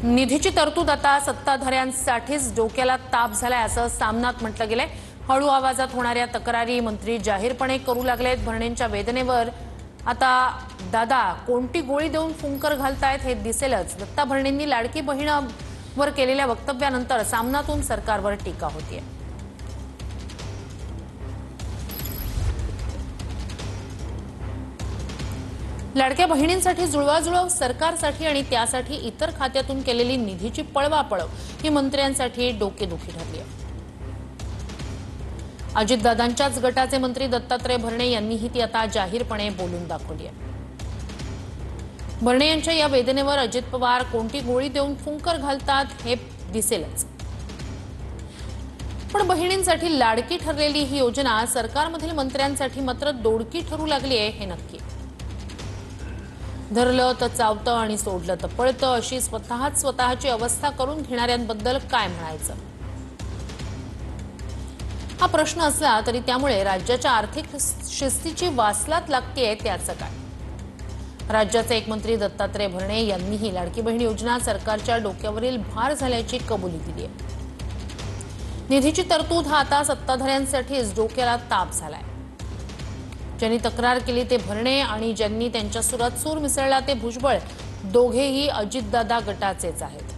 निधीची तरतूद आता सत्ताधाऱ्यांसाठीच डोक्याला ताप झालाय असं सामनात म्हटलं गेलंय। हळू आवाजात होणाऱ्या तक्रारी मंत्री जाहीरपणे करू लागलेत। भरणेंच्या वेदनेवर आता दादा कोणती गोळी देऊन फुंकर घालतायत हे दिसेलच। दत्ता भरणेंनी लाडकी बहिणीवर केलेल्या वक्तव्यानंतर सामनातून सरकारवर टीका होतीये। लाडक्या बहिणींसाठी जुळवाजुळव, सरकारसाठी आणि त्यासाठी इतर खात्यातून केलेली निधीची पळवापळव ही मंत्र्यांसाठी डोकेदुखी ठरली आहे। अजितदादांच्याच गटाचे मंत्री दत्तात्रय भरणे यांनीही ती आता जाहीरपणे बोलून दाखवली आहे। भरणे यांच्या या वेदनेवर अजित पवार कोणती गोळी देऊन फुंकर घालतात हे दिसेलच। पण बहिणींसाठी लाडकी ठरलेली ही योजना सरकारमधील मंत्र्यांसाठी मात्र दोडकी ठरू लागली आहे हे नक्की। धरलं तर चावतं आणि सोडलं तर पळतं अशी स्वतःची अवस्था करून घेणाऱ्यांबद्दल काय म्हणायचं हा प्रश्न असला तरी त्यामुळे राज्याच्या आर्थिक शिस्तीची वासलात लागतेय त्याचं काय। राज्याचे एक मंत्री दत्तात्रय भरणे यांनीही लाडकी बहीण योजना सरकारच्या डोक्यावरील भार झाल्याची कबुली दिली आहे। निधीची तरतूद हा आता सत्ताधाऱ्यांसाठीच डोक्याला ताप झालाय। ज्यांनी तक्रार केली ते भरणे आणि ज्यांनी त्यांच्या सुरात सूर मिसळला ते भुजबळ दोघेही अजितदादा गटाचेच आहेत।